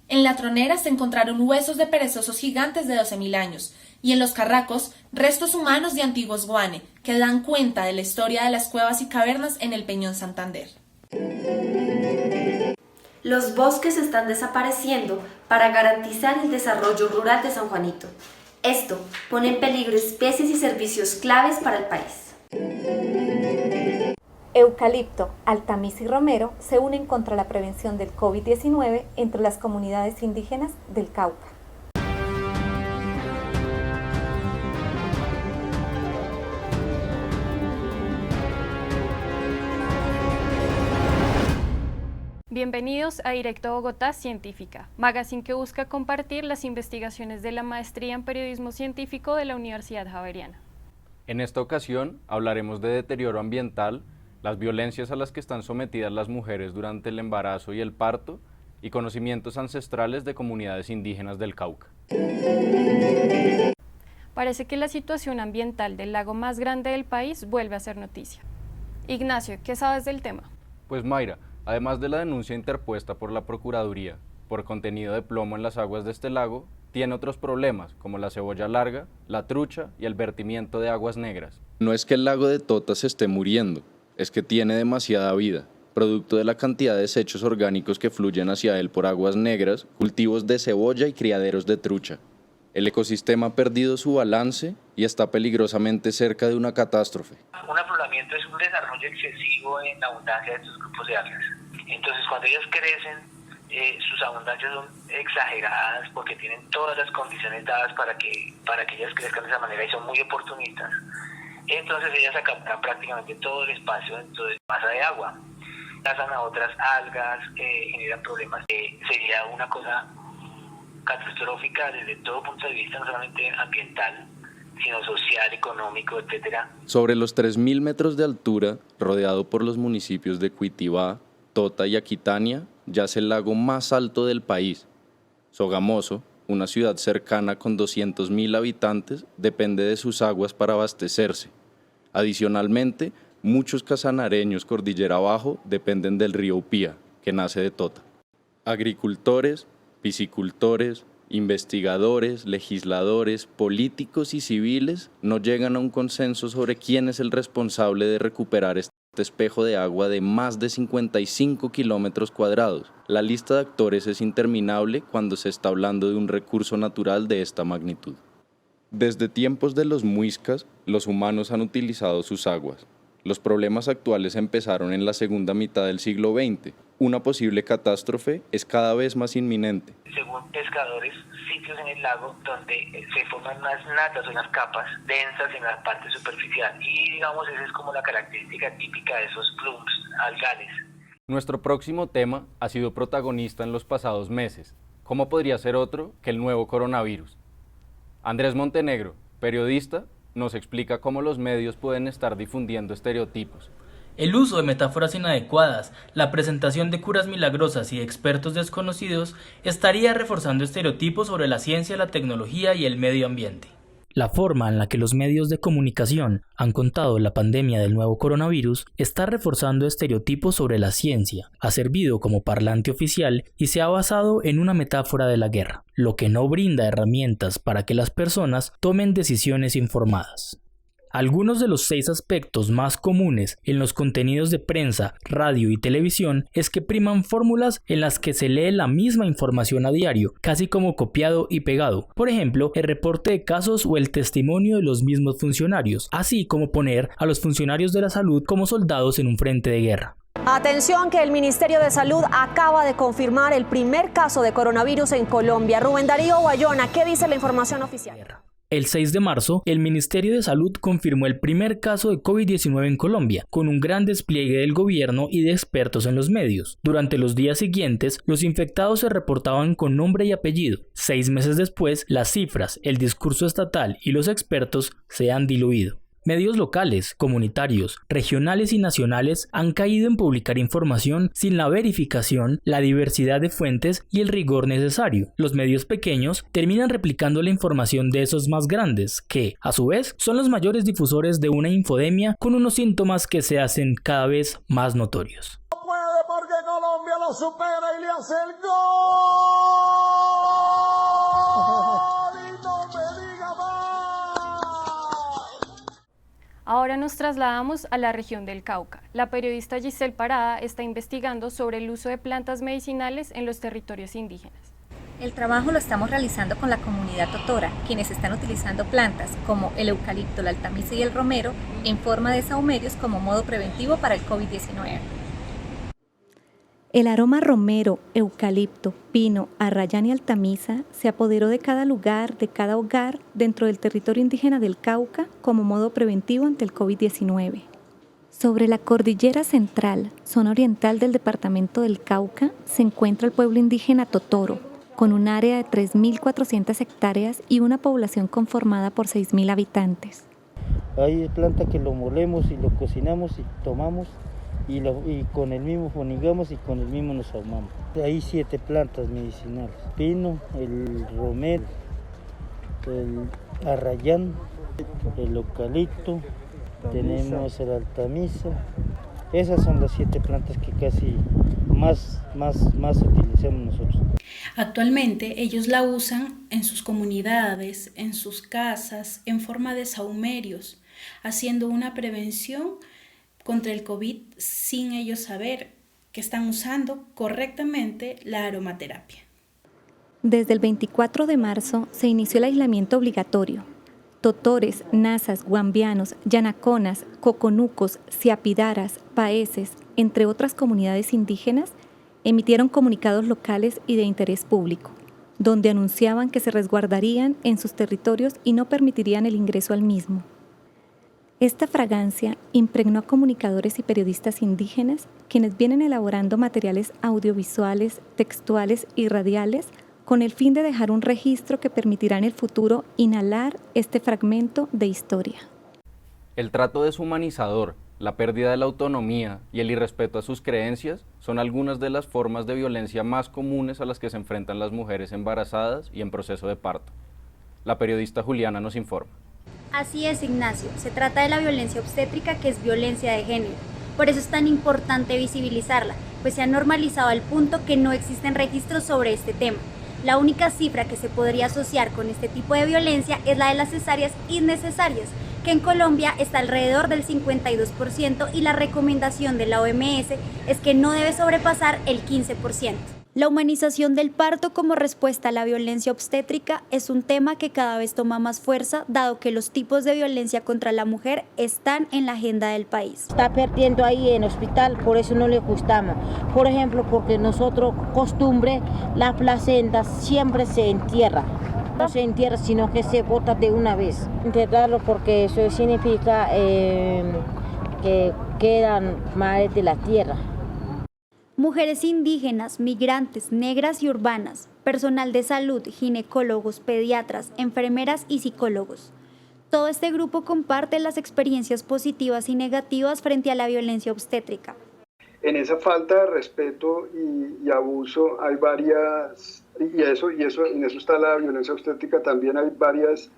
En la Tronera se encontraron huesos de perezosos gigantes de 12.000 años y en los Carracos restos humanos de antiguos guane que dan cuenta de la historia de las cuevas y cavernas en el Peñón Santander. Los bosques están desapareciendo para garantizar el desarrollo rural de San Juanito. Esto pone en peligro especies y servicios claves para el país. Eucalipto, Altamisa y Romero se unen contra la prevención del COVID-19 entre las comunidades indígenas del Cauca. Bienvenidos a Directo Bogotá Científica, magazine que busca compartir las investigaciones de la maestría en periodismo científico de la Universidad Javeriana. En esta ocasión hablaremos de deterioro ambiental, las violencias a las que están sometidas las mujeres durante el embarazo y el parto y conocimientos ancestrales de comunidades indígenas del Cauca. Parece que la situación ambiental del lago más grande del país vuelve a ser noticia. Ignacio, ¿qué sabes del tema? Pues Mayra, además de la denuncia interpuesta por la Procuraduría por contenido de plomo en las aguas de este lago, tiene otros problemas como la cebolla larga, la trucha y el vertimiento de aguas negras. No es que el lago de Tota se esté muriendo, es que tiene demasiada vida, producto de la cantidad de desechos orgánicos que fluyen hacia él por aguas negras, cultivos de cebolla y criaderos de trucha. El ecosistema ha perdido su balance y está peligrosamente cerca de una catástrofe. Un afloramiento es un desarrollo excesivo en la abundancia de estos grupos de algas. Entonces, cuando ellas crecen, sus abundancias son exageradas porque tienen todas las condiciones dadas para que ellas crezcan de esa manera y son muy oportunistas. Entonces, ellas acaparan prácticamente todo el espacio dentro de la masa de agua. Cazan a otras algas, generan problemas. Sería una cosa catastrófica desde todo punto de vista, no solamente ambiental, sino social, económico, etcétera. Sobre los 3.000 metros de altura, rodeado por los municipios de Cuitivá, Tota y Aquitania, yace el lago más alto del país. Sogamoso, una ciudad cercana con 200.000 habitantes, depende de sus aguas para abastecerse. Adicionalmente, muchos casanareños cordillera abajo dependen del río Upía, que nace de Tota. Agricultores, piscicultores, investigadores, legisladores, políticos y civiles no llegan a un consenso sobre quién es el responsable de recuperar este espejo de agua de más de 55 kilómetros cuadrados. La lista de actores es interminable cuando se está hablando de un recurso natural de esta magnitud. Desde tiempos de los muiscas, los humanos han utilizado sus aguas. Los problemas actuales empezaron en la segunda mitad del siglo XX. Una posible catástrofe es cada vez más inminente. Según pescadores, sitios en el lago donde se forman unas natas o unas capas densas en la parte superficial y digamos esa es como la característica típica de esos plumes algales. Nuestro próximo tema ha sido protagonista en los pasados meses. ¿Cómo podría ser otro que el nuevo coronavirus? Andrés Montenegro, periodista, nos explica cómo los medios pueden estar difundiendo estereotipos. El uso de metáforas inadecuadas, la presentación de curas milagrosas y de expertos desconocidos estaría reforzando estereotipos sobre la ciencia, la tecnología y el medio ambiente. La forma en la que los medios de comunicación han contado la pandemia del nuevo coronavirus está reforzando estereotipos sobre la ciencia, ha servido como parlante oficial y se ha basado en una metáfora de la guerra, lo que no brinda herramientas para que las personas tomen decisiones informadas. Algunos de los 6 aspectos más comunes en los contenidos de prensa, radio y televisión es que priman fórmulas en las que se lee la misma información a diario, casi como copiado y pegado. Por ejemplo, el reporte de casos o el testimonio de los mismos funcionarios, así como poner a los funcionarios de la salud como soldados en un frente de guerra. Atención que el Ministerio de Salud acaba de confirmar el primer caso de coronavirus en Colombia. Rubén Darío Bayona, ¿qué dice la información oficial? El 6 de marzo, el Ministerio de Salud confirmó el primer caso de COVID-19 en Colombia, con un gran despliegue del gobierno y de expertos en los medios. Durante los días siguientes, los infectados se reportaban con nombre y apellido. 6 meses después, las cifras, el discurso estatal y los expertos se han diluido. Medios locales, comunitarios, regionales y nacionales han caído en publicar información sin la verificación, la diversidad de fuentes y el rigor necesario. Los medios pequeños terminan replicando la información de esos más grandes, que, a su vez, son los mayores difusores de una infodemia con unos síntomas que se hacen cada vez más notorios. No puede porque Colombia Colombia lo supera y le hace el gol. Y no me diga más. Ahora nos trasladamos a la región del Cauca. La periodista Giselle Parada está investigando sobre el uso de plantas medicinales en los territorios indígenas. El trabajo lo estamos realizando con la comunidad totora, quienes están utilizando plantas como el eucalipto, la altamisa y el romero en forma de sahumerios como modo preventivo para el COVID-19. El aroma romero, eucalipto, pino, arrayán y altamisa se apoderó de cada lugar, de cada hogar dentro del territorio indígena del Cauca como modo preventivo ante el COVID-19. Sobre la cordillera central, zona oriental del departamento del Cauca, se encuentra el pueblo indígena Totoro, con un área de 3.400 hectáreas y una población conformada por 6.000 habitantes. Hay planta que lo molemos y lo cocinamos y tomamos y con el mismo fonigamos y con el mismo nos ahumamos. Hay 7 plantas medicinales: pino, el romero, el arrayán, el eucalipto, tenemos el altamisa. Esas son las 7 plantas que casi más utilizamos nosotros. Actualmente ellos la usan en sus comunidades, en sus casas, en forma de sahumerios, haciendo una prevención contra el COVID sin ellos saber que están usando correctamente la aromaterapia. Desde el 24 de marzo se inició el aislamiento obligatorio. Totores, nazas, guambianos, yanaconas, coconucos, siapidaras, paeses, entre otras comunidades indígenas, emitieron comunicados locales y de interés público, donde anunciaban que se resguardarían en sus territorios y no permitirían el ingreso al mismo. Esta fragancia impregnó a comunicadores y periodistas indígenas, quienes vienen elaborando materiales audiovisuales, textuales y radiales con el fin de dejar un registro que permitirá en el futuro inhalar este fragmento de historia. El trato deshumanizador, la pérdida de la autonomía y el irrespeto a sus creencias son algunas de las formas de violencia más comunes a las que se enfrentan las mujeres embarazadas y en proceso de parto. La periodista Juliana nos informa. Así es, Ignacio. Se trata de la violencia obstétrica, que es violencia de género. Por eso es tan importante visibilizarla, pues se ha normalizado al punto que no existen registros sobre este tema. La única cifra que se podría asociar con este tipo de violencia es la de las cesáreas innecesarias, que en Colombia está alrededor del 52% y la recomendación de la OMS es que no debe sobrepasar el 15%. La humanización del parto como respuesta a la violencia obstétrica es un tema que cada vez toma más fuerza, dado que los tipos de violencia contra la mujer están en la agenda del país. Está perdiendo ahí en el hospital, por eso no le gustamos. Por ejemplo, porque nosotros, costumbre, la placenta siempre se entierra. No se entierra, sino que se bota de una vez. Enterrarlo porque eso significa que quedan madres de la tierra. Mujeres indígenas, migrantes, negras y urbanas, personal de salud, ginecólogos, pediatras, enfermeras y psicólogos. Todo este grupo comparte las experiencias positivas y negativas frente a la violencia obstétrica. En esa falta de respeto y abuso hay varias, en eso está la violencia obstétrica, también hay varias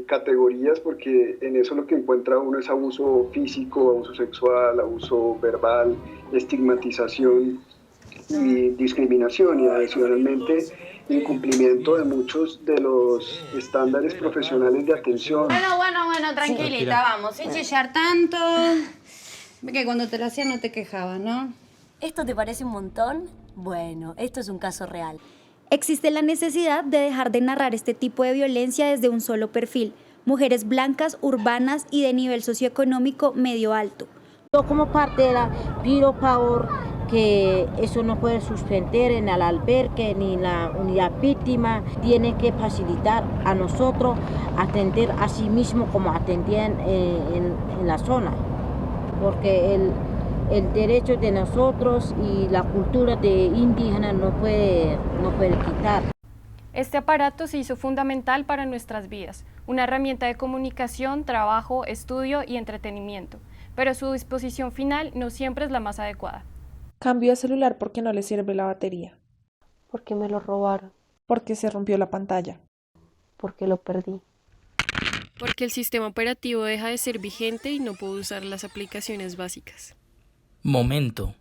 categorías, porque en eso lo que encuentra uno es abuso físico, abuso sexual, abuso verbal, estigmatización y discriminación, y adicionalmente incumplimiento de muchos de los estándares profesionales de atención. Bueno, tranquilita, vamos, sin chillar tanto, que cuando te lo hacían no te quejabas, ¿no? ¿Esto te parece un montón? Bueno, esto es un caso real. Existe la necesidad de dejar de narrar este tipo de violencia desde un solo perfil, mujeres blancas, urbanas y de nivel socioeconómico medio alto. Yo como partera pido favor que eso no puede suspender en el albergue ni en la unidad víctima. Tiene que facilitar a nosotros atender a sí mismo como atendían en la zona, porque el derecho de nosotros y la cultura de indígena no puede quitar. Este aparato se hizo fundamental para nuestras vidas, una herramienta de comunicación, trabajo, estudio y entretenimiento, pero su disposición final no siempre es la más adecuada. Cambio de celular porque no le sirve la batería. Porque me lo robaron. Porque se rompió la pantalla. Porque lo perdí. Porque el sistema operativo deja de ser vigente y no puedo usar las aplicaciones básicas. Momento.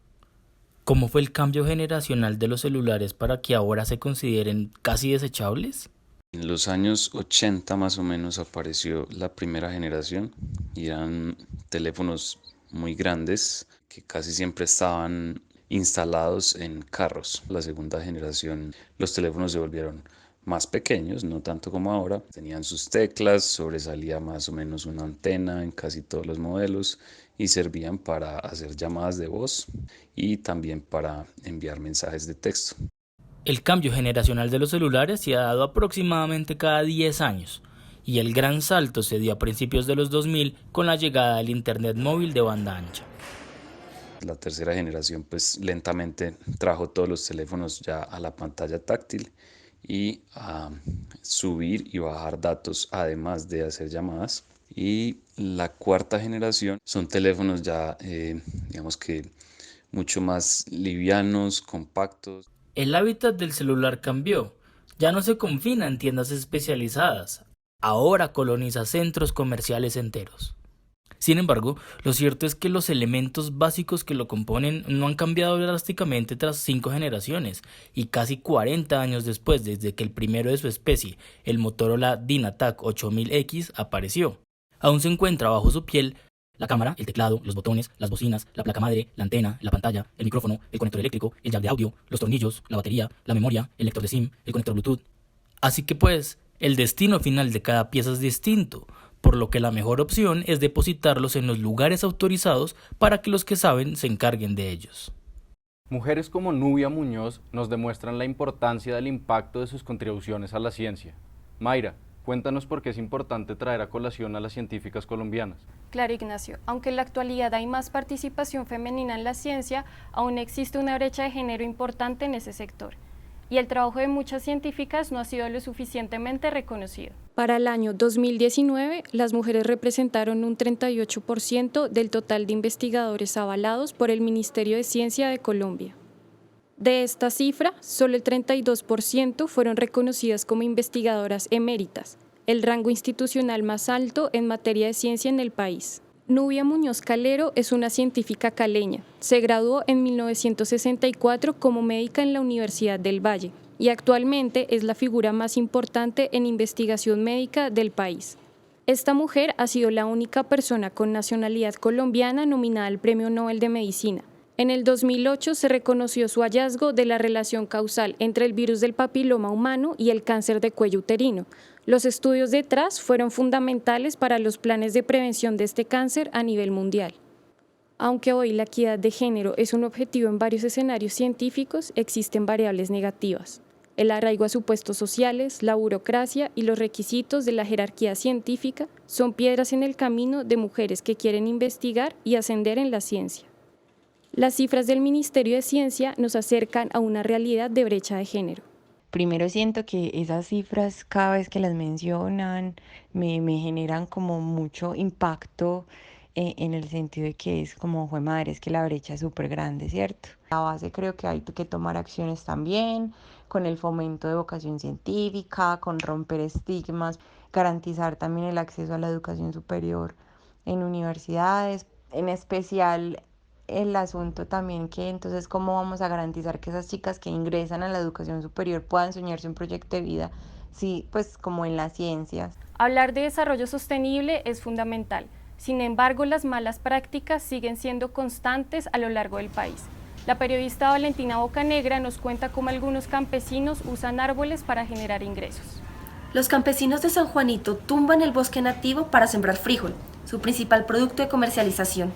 ¿Cómo fue el cambio generacional de los celulares para que ahora se consideren casi desechables? En los años 80 más o menos apareció la primera generación y eran teléfonos muy grandes que casi siempre estaban instalados en carros. La segunda generación, los teléfonos se volvieron más pequeños, no tanto como ahora. Tenían sus teclas, sobresalía más o menos una antena en casi todos los modelos y servían para hacer llamadas de voz y también para enviar mensajes de texto. El cambio generacional de los celulares se ha dado aproximadamente cada 10 años y el gran salto se dio a principios de los 2000 con la llegada del Internet móvil de banda ancha. La tercera generación pues lentamente trajo todos los teléfonos ya a la pantalla táctil y a subir y bajar datos además de hacer llamadas. Y la cuarta generación son teléfonos ya digamos que mucho más livianos, compactos. El hábitat del celular cambió, ya no se confina en tiendas especializadas, ahora coloniza centros comerciales enteros. Sin embargo, lo cierto es que los elementos básicos que lo componen no han cambiado drásticamente tras 5 generaciones y casi 40 años después desde que el primero de su especie, el Motorola DynaTAC 8000X, apareció. Aún se encuentra bajo su piel la cámara, el teclado, los botones, las bocinas, la placa madre, la antena, la pantalla, el micrófono, el conector eléctrico, el jack de audio, los tornillos, la batería, la memoria, el lector de SIM, el conector Bluetooth. Así que pues, el destino final de cada pieza es distinto, por lo que la mejor opción es depositarlos en los lugares autorizados para que los que saben se encarguen de ellos. Mujeres como Nubia Muñoz nos demuestran la importancia del impacto de sus contribuciones a la ciencia. Mayra, cuéntanos por qué es importante traer a colación a las científicas colombianas. Claro, Ignacio, aunque en la actualidad hay más participación femenina en la ciencia, aún existe una brecha de género importante en ese sector. Y el trabajo de muchas científicas no ha sido lo suficientemente reconocido. Para el año 2019, las mujeres representaron un 38% del total de investigadores avalados por el Ministerio de Ciencia de Colombia. De esta cifra, solo el 32% fueron reconocidas como investigadoras eméritas, el rango institucional más alto en materia de ciencia en el país. Nubia Muñoz Calero es una científica caleña. Se graduó en 1964 como médica en la Universidad del Valle y actualmente es la figura más importante en investigación médica del país. Esta mujer ha sido la única persona con nacionalidad colombiana nominada al Premio Nobel de Medicina. En el 2008 se reconoció su hallazgo de la relación causal entre el virus del papiloma humano y el cáncer de cuello uterino. Los estudios detrás fueron fundamentales para los planes de prevención de este cáncer a nivel mundial. Aunque hoy la equidad de género es un objetivo en varios escenarios científicos, existen variables negativas. El arraigo a supuestos sociales, la burocracia y los requisitos de la jerarquía científica son piedras en el camino de mujeres que quieren investigar y ascender en la ciencia. Las cifras del Ministerio de Ciencia nos acercan a una realidad de brecha de género. Primero siento que esas cifras cada vez que las mencionan me generan como mucho impacto en el sentido de que es como, jue madre, es que la brecha es súper grande, ¿cierto? A base creo que hay que tomar acciones también con el fomento de vocación científica, con romper estigmas, garantizar también el acceso a la educación superior en universidades, en especial el asunto también que entonces cómo vamos a garantizar que esas chicas que ingresan a la educación superior puedan soñarse un proyecto de vida, sí, pues como en las ciencias. Hablar de desarrollo sostenible es fundamental, sin embargo las malas prácticas siguen siendo constantes a lo largo del país. La periodista Valentina Bocanegra nos cuenta cómo algunos campesinos usan árboles para generar ingresos. Los campesinos de San Juanito tumban el bosque nativo para sembrar frijol, su principal producto de comercialización.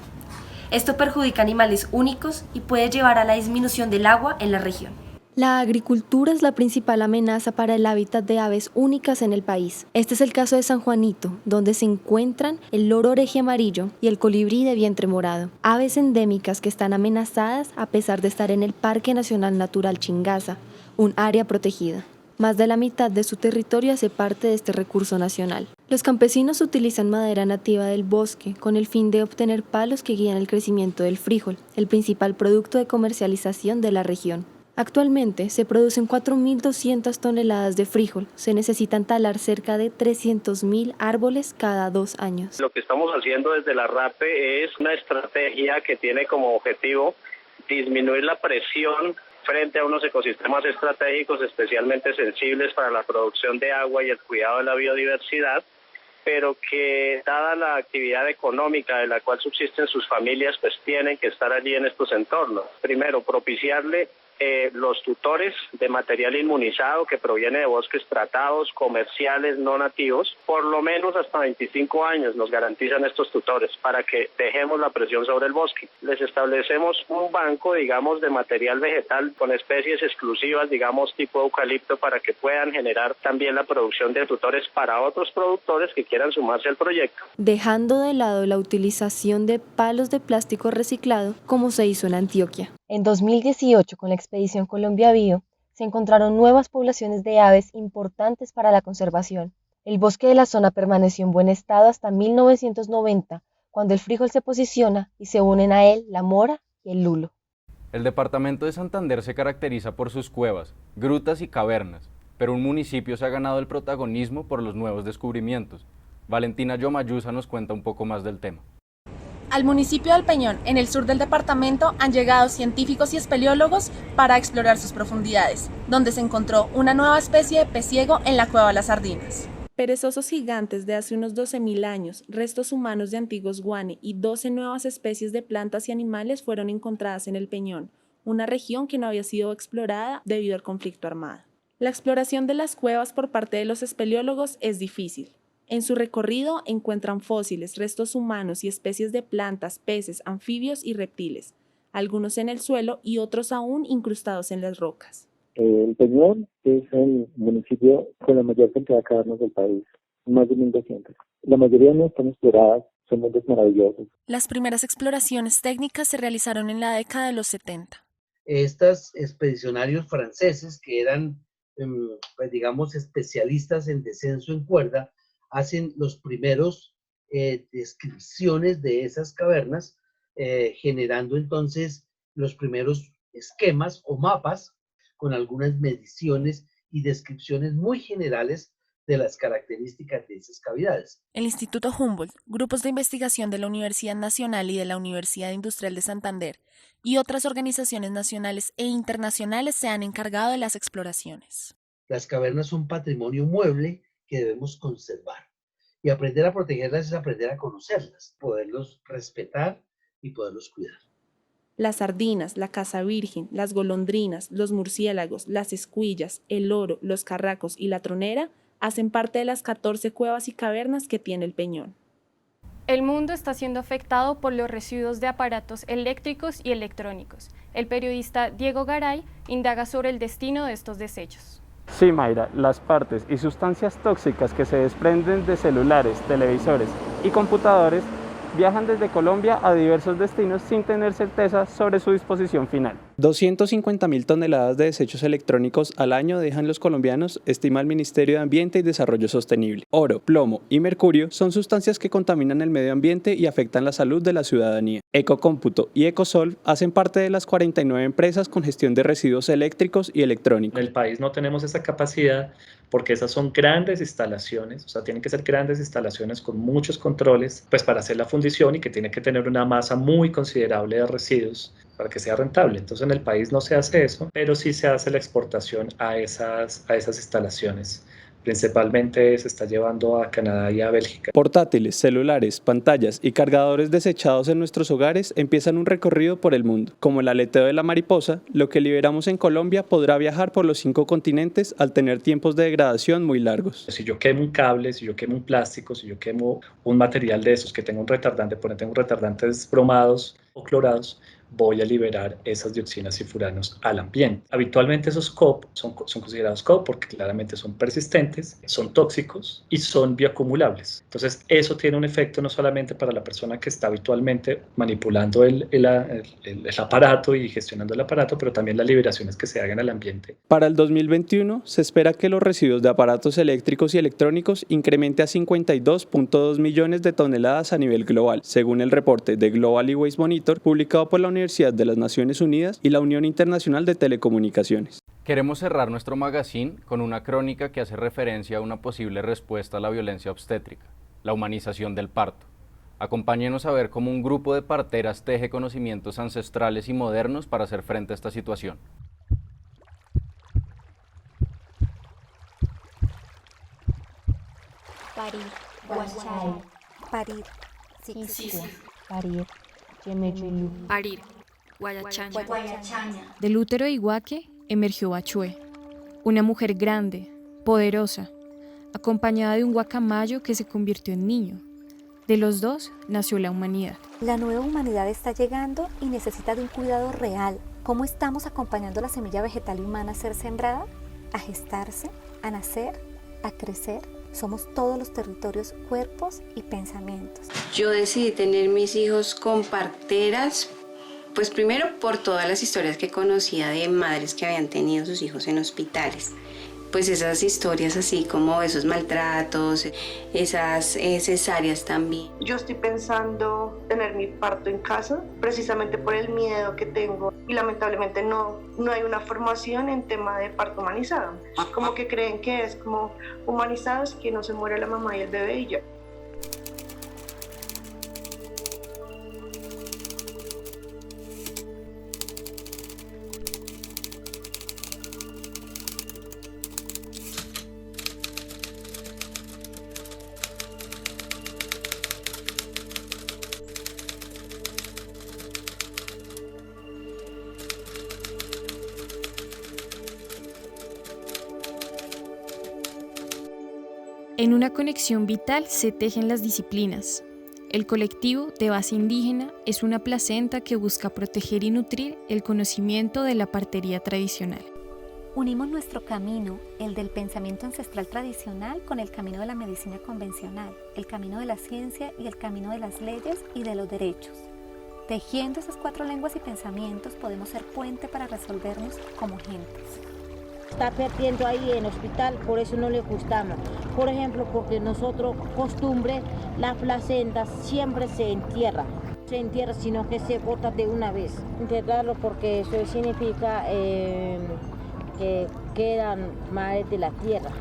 Esto perjudica animales únicos y puede llevar a la disminución del agua en la región. La agricultura es la principal amenaza para el hábitat de aves únicas en el país. Este es el caso de San Juanito, donde se encuentran el loro oreje amarillo y el colibrí de vientre morado, aves endémicas que están amenazadas a pesar de estar en el Parque Nacional Natural Chingaza, un área protegida. Más de la mitad de su territorio hace parte de este recurso nacional. Los campesinos utilizan madera nativa del bosque con el fin de obtener palos que guían el crecimiento del frijol, el principal producto de comercialización de la región. Actualmente se producen 4.200 toneladas de frijol. Se necesitan talar cerca de 300.000 árboles cada 2 años. Lo que estamos haciendo desde la RAPE es una estrategia que tiene como objetivo disminuir la presión frente a unos ecosistemas estratégicos especialmente sensibles para la producción de agua y el cuidado de la biodiversidad, pero que dada la actividad económica de la cual subsisten sus familias, pues tienen que estar allí en estos entornos. Primero, propiciarle los tutores de material inmunizado que proviene de bosques tratados, comerciales, no nativos, por lo menos hasta 25 años nos garantizan estos tutores para que dejemos la presión sobre el bosque. Les establecemos un banco, digamos, de material vegetal con especies exclusivas, digamos, tipo eucalipto, para que puedan generar también la producción de tutores para otros productores que quieran sumarse al proyecto. Dejando de lado la utilización de palos de plástico reciclado, como se hizo en Antioquia. En 2018, con la expedición Colombia Bio, se encontraron nuevas poblaciones de aves importantes para la conservación. El bosque de la zona permaneció en buen estado hasta 1990, cuando el frijol se posiciona y se unen a él la mora y el lulo. El departamento de Santander se caracteriza por sus cuevas, grutas y cavernas, pero un municipio se ha ganado el protagonismo por los nuevos descubrimientos. Valentina Yomayusa nos cuenta un poco más del tema. Al municipio del Peñón, en el sur del departamento, han llegado científicos y espeleólogos para explorar sus profundidades, donde se encontró una nueva especie de pez ciego en la cueva Las Sardinas. Perezosos gigantes de hace unos 12.000 años, restos humanos de antiguos guane y 12 nuevas especies de plantas y animales fueron encontradas en el Peñón, una región que no había sido explorada debido al conflicto armado. La exploración de las cuevas por parte de los espeleólogos es difícil. En su recorrido encuentran fósiles, restos humanos y especies de plantas, peces, anfibios y reptiles, algunos en el suelo y otros aún incrustados en las rocas. El Peñón es el municipio con la mayor cantidad de cavernas del país, más de 1.200. La mayoría no están exploradas, son mundos maravillosos. Las primeras exploraciones técnicas se realizaron en la década de los 70. Estos expedicionarios franceses que eran, pues digamos, especialistas en descenso en cuerda, hacen los primeros descripciones de esas cavernas, generando entonces los primeros esquemas o mapas con algunas mediciones y descripciones muy generales de las características de esas cavidades. El Instituto Humboldt, grupos de investigación de la Universidad Nacional y de la Universidad Industrial de Santander y otras organizaciones nacionales e internacionales se han encargado de las exploraciones. Las cavernas son patrimonio mueble que debemos conservar. Y aprender a protegerlas es aprender a conocerlas, poderlos respetar y poderlos cuidar. Las sardinas, la caza virgen, las golondrinas, los murciélagos, las escuillas, el oro, los carracos y la tronera hacen parte de las 14 cuevas y cavernas que tiene el Peñón. El mundo está siendo afectado por los residuos de aparatos eléctricos y electrónicos. El periodista Diego Garay indaga sobre el destino de estos desechos. Sí, Mayra, las partes y sustancias tóxicas que se desprenden de celulares, televisores y computadores viajan desde Colombia a diversos destinos sin tener certeza sobre su disposición final. 250.000 toneladas de desechos electrónicos al año dejan los colombianos, estima el Ministerio de Ambiente y Desarrollo Sostenible. Oro, plomo y mercurio son sustancias que contaminan el medio ambiente y afectan la salud de la ciudadanía. Ecocómputo y Ecosol hacen parte de las 49 empresas con gestión de residuos eléctricos y electrónicos. En el país no tenemos esa capacidad porque esas son grandes instalaciones, o sea, tienen que ser grandes instalaciones con muchos controles, pues para hacer la fundición y que tiene que tener una masa muy considerable de residuos para que sea rentable. Entonces en el país no se hace eso, pero sí se hace la exportación a esas instalaciones. Principalmente se está llevando a Canadá y a Bélgica. Portátiles, celulares, pantallas y cargadores desechados en nuestros hogares empiezan un recorrido por el mundo. Como el aleteo de la mariposa, lo que liberamos en Colombia podrá viajar por los 5 continentes al tener tiempos de degradación muy largos. Si yo quemo un cable, si yo quemo un plástico, si yo quemo un material de esos que tenga un retardante, por ejemplo, tengo retardantes bromados o clorados, voy a liberar esas dioxinas y furanos al ambiente. Habitualmente esos COP son considerados COP porque claramente son persistentes, son tóxicos y son bioacumulables. Entonces eso tiene un efecto no solamente para la persona que está habitualmente manipulando el aparato y gestionando el aparato, pero también las liberaciones que se hagan al ambiente. Para el 2021 se espera que los residuos de aparatos eléctricos y electrónicos incremente a 52.2 millones de toneladas a nivel global, según el reporte de Global E-Waste Monitor publicado por la Universidad de las Naciones Unidas y la Unión Internacional de Telecomunicaciones. Queremos cerrar nuestro magazine con una crónica que hace referencia a una posible respuesta a la violencia obstétrica, la humanización del parto. Acompáñenos a ver cómo un grupo de parteras teje conocimientos ancestrales y modernos para hacer frente a esta situación. Parir, Guachay, parir, Parir, Yemeyulú. Parir, Guayachaña. Del útero de Iguaque emergió Bachué, una mujer grande, poderosa, acompañada de un guacamayo que se convirtió en niño. De los dos nació la humanidad. La nueva humanidad está llegando y necesita de un cuidado real. ¿Cómo estamos acompañando la semilla vegetal y humana a ser sembrada, a gestarse, a nacer, a crecer? Somos todos los territorios, cuerpos y pensamientos. Yo decidí tener mis hijos con parteras, pues primero por todas las historias que conocía de madres que habían tenido sus hijos en hospitales. Pues esas historias así como esos maltratos, esas cesáreas también. Yo estoy pensando tener mi parto en casa, precisamente por el miedo que tengo. Y lamentablemente no hay una formación en tema de parto humanizado. Como que creen que es como humanizado, es que no se muere la mamá y el bebé y ya. En una conexión vital se tejen las disciplinas. El colectivo de base indígena es una placenta que busca proteger y nutrir el conocimiento de la partería tradicional. Unimos nuestro camino, el del pensamiento ancestral tradicional, con el camino de la medicina convencional, el camino de la ciencia y el camino de las leyes y de los derechos. Tejiendo esas 4 lenguas y pensamientos podemos ser puente para resolvernos como gentes. Está perdiendo ahí en el hospital, por eso no le gustamos. Por ejemplo, porque nosotros, costumbre, la placenta siempre se entierra, sino que se bota de una vez. Enterrarlo porque eso significa que quedan madres de la tierra.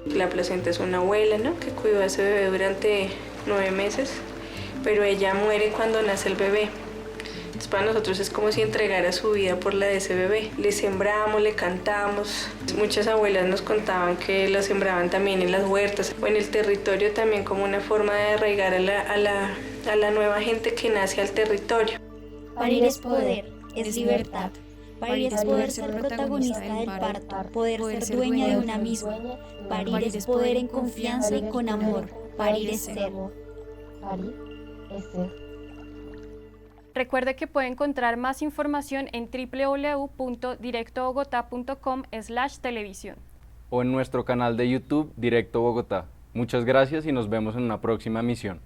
La placenta es una abuela, ¿no?, que cuidó a ese bebé durante 9 meses, pero ella muere cuando nace el bebé. Entonces para nosotros es como si entregara su vida por la de ese bebé. Le sembramos, le cantamos. Muchas abuelas nos contaban que la sembraban también en las huertas o en el territorio también como una forma de arraigar a la nueva gente que nace al territorio. Parir es poder, es libertad. Parir es poder ser protagonista del parto, poder ser dueña de una misma. Parir es poder en confianza y con amor. Parir es ser. Parir es ser. Recuerde que puede encontrar más información en www.directobogotá.com/televisión. O en nuestro canal de YouTube Directo Bogotá. Muchas gracias y nos vemos en una próxima emisión.